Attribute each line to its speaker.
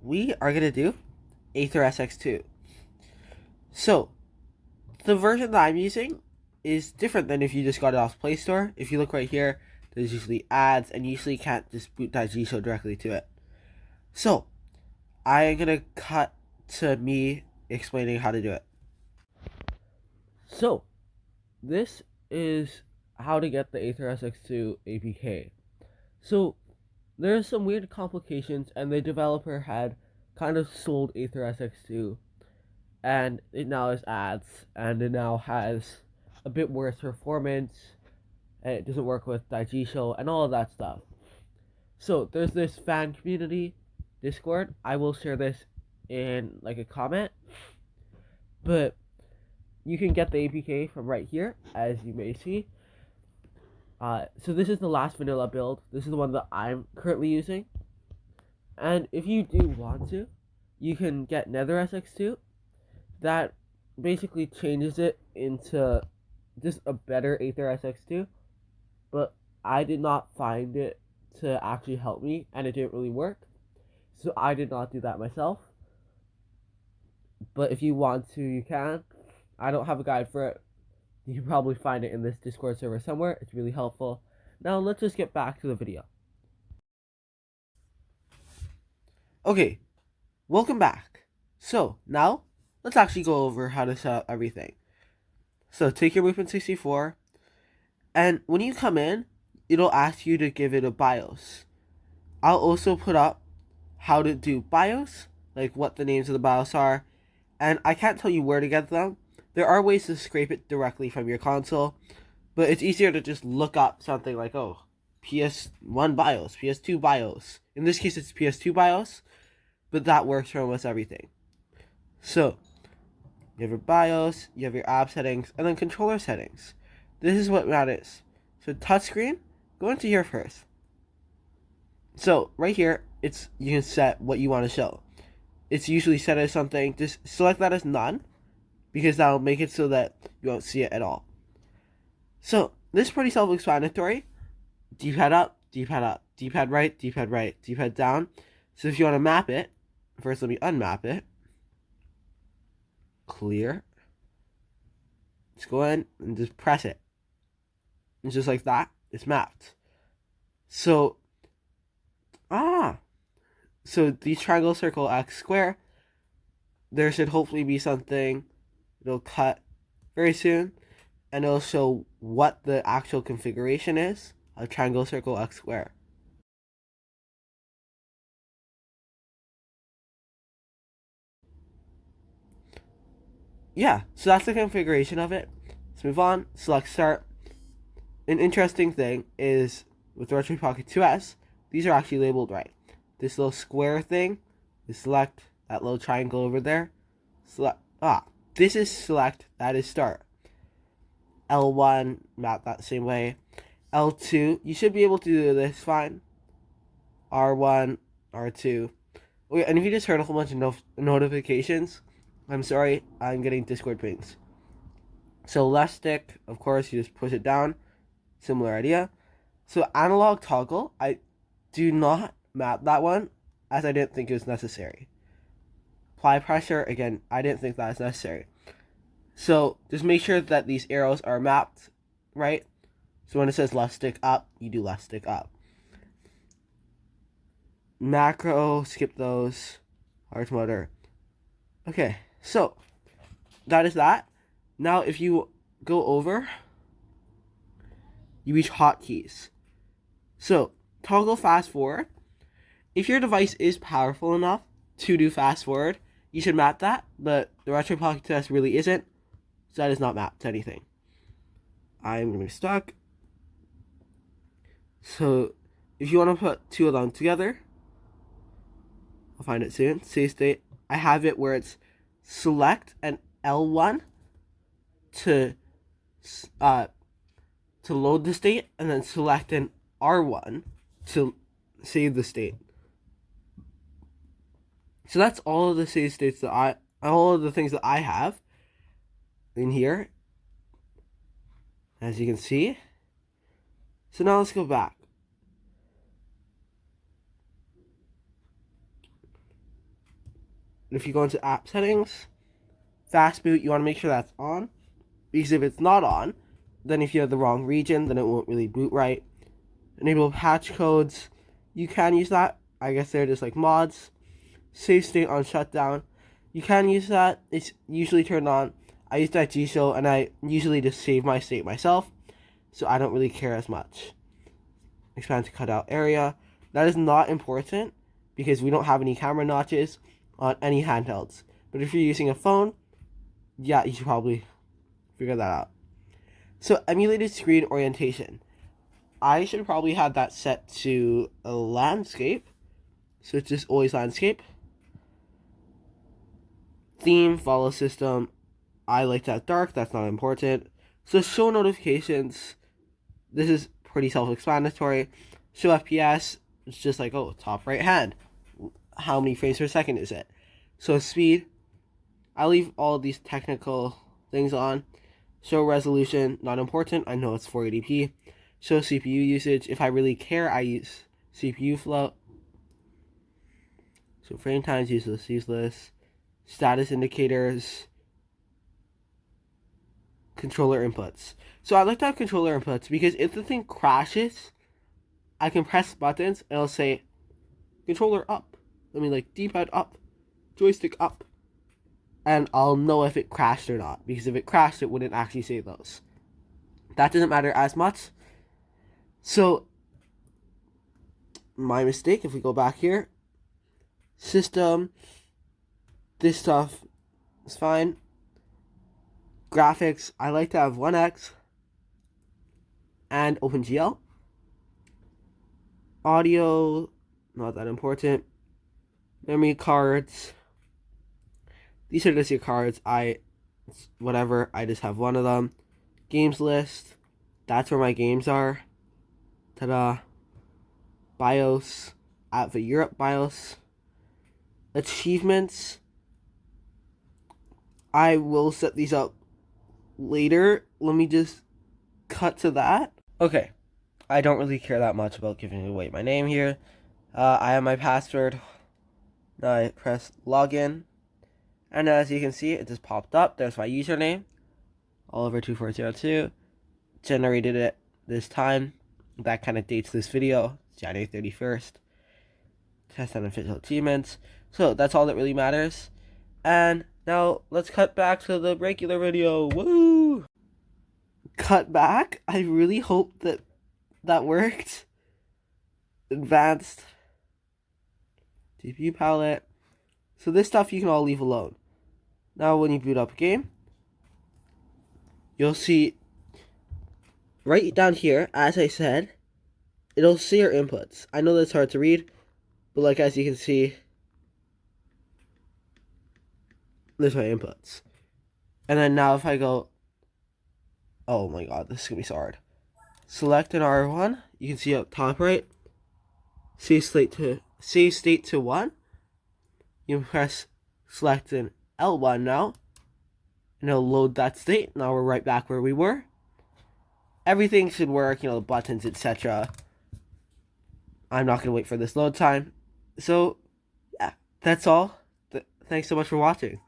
Speaker 1: we are going to do AetherSX2. So, the version that I'm using is different than if you just got it off Play Store. If you look right here, there's usually ads, and you usually can't just boot Daijisho directly to it. So, I'm going to cut to me explaining how to do it. So, this is how to get the AetherSX2 APK. So, there's some weird complications, and the developer had kind of sold AetherSX2, and it now has ads, and it now has a bit worse performance, and it doesn't work with Daijisho, and all of that stuff. So, there's this fan community Discord. I will share this in like a comment, but you can get the APK from right here, as you may see. So this is the last vanilla build. This is the one that I'm currently using. And if you do want to, you can get AetherSX2. That basically changes it into just a better AetherSX2. But I did not find it to actually help me, and it didn't really work. So I did not do that myself. But if you want to, you can. I don't have a guide for it. You can probably find it in this Discord server somewhere. It's really helpful. Now let's just get back to the video. Okay, welcome back. So now let's actually go over how to set up everything. So take your Movement 64, and when you come in, it'll ask you to give it a BIOS. I'll also put up how to do BIOS, like what the names of the BIOS are, and I can't tell you where to get them. There are ways to scrape it directly from your console, but it's easier to just look up something like, oh, PS1 BIOS, PS2 BIOS. In this case, it's PS2 BIOS, but that works for almost everything. So, you have your BIOS, you have your app settings, and then controller settings. This is what that is. So, touchscreen, go into here first. So, right here, you can set what you want to show. It's usually set as something, just select that as none, because that'll make it so that you won't see it at all. So, this is pretty self-explanatory. D-pad up, D-pad up, D-pad right, D-pad right, D-pad down. So if you want to map it, first let me unmap it. Clear. Just go in and just press it. And just like that, it's mapped. So, so these triangle, circle, X, square, there should hopefully be something. It'll cut very soon, and it'll show what the actual configuration is of triangle, circle, X, square. Yeah, so that's the configuration of it. Let's move on, select start. An interesting thing is with the Retro Pocket 2S, these are actually labeled right. This little square thing is select, that little triangle over there, select, this is select, that is start. L1, map that same way. L2, you should be able to do this fine. R1, R2. Okay, and if you just heard a whole bunch of notifications, I'm sorry, I'm getting Discord pings. So left stick, of course, you just push it down. Similar idea. So analog toggle, I do not map that one, as I didn't think it was necessary. Apply pressure, again, I didn't think that was necessary. So just make sure that these arrows are mapped right. So when it says left stick up, you do left stick up. Macro, skip those. Large motor. Okay, so that is that. Now if you go over, you reach hotkeys. So toggle fast forward. If your device is powerful enough to do fast forward, you should map that, but the Retro Pocket 2S really isn't, so that is not mapped to anything. I'm going to be stuck. So if you want to put two of them together, I'll find it soon. Save state. I have it where it's select an L1 to load the state, and then select an R1 to save the state. So that's all of the save states that all of the things that I have in here, as you can see. So now let's go back. if you go into app settings, fast boot, you want to make sure that's on, because if it's not on, then if you have the wrong region, then it won't really boot right. Enable patch codes, you can use that. I guess they're just like mods. Save state on shutdown, you can use that. It's usually turned on. I use that GShow, and I usually just save my state myself, so I don't really care as much. Expand to cutout area. That is not important because we don't have any camera notches on any handhelds. But if you're using a phone, yeah, you should probably figure that out. So emulated screen orientation. I should probably have that set to a landscape. So it's just always landscape. Theme, follow system. I like that dark, that's not important. So show notifications. This is pretty self-explanatory. Show FPS, it's just like, oh, top right hand. How many frames per second is it? So speed, I leave all these technical things on. Show resolution, not important. I know it's 480p. Show CPU usage. If I really care, I use CPU float. So frame times, useless. Status indicators. Controller inputs. So I like to have controller inputs because if the thing crashes, I can press buttons and it'll say controller up. I mean, like D-pad up, joystick up. And I'll know if it crashed or not, because if it crashed, it wouldn't actually say those. That doesn't matter as much. So, my mistake, if we go back here, system, this stuff is fine. Graphics, I like to have 1x and OpenGL. Audio, not that important. Memory cards. These are just your cards. I just have one of them. Games list. That's where my games are. Ta-da. BIOS. At the Europe BIOS. Achievements. I will set these up later. Let me just cut to that. Okay. I don't really care that much about giving away my name here. I have my password. Now I press login. And as you can see, it just popped up. There's my username. Oliver2402. Generated it this time. That kind of dates this video. January 31st. Test unofficial achievements. So that's all that really matters. And now let's cut back to the regular video. Woo! Cut back? I really hope that worked. Advanced. GPU palette. So this stuff you can all leave alone. Now when you boot up a game, you'll see right down here, as I said, it'll see your inputs. I know that's hard to read, but like as you can see, there's my inputs. And then now if I go, oh my god, this is going to be so hard. Select an R1, you can see up top right, save state to 1. You press select an L1 now, and it'll load that state. Now we're right back where we were. Everything should work, the buttons, etc. I'm not going to wait for this load time. So, yeah, that's all. Thanks so much for watching.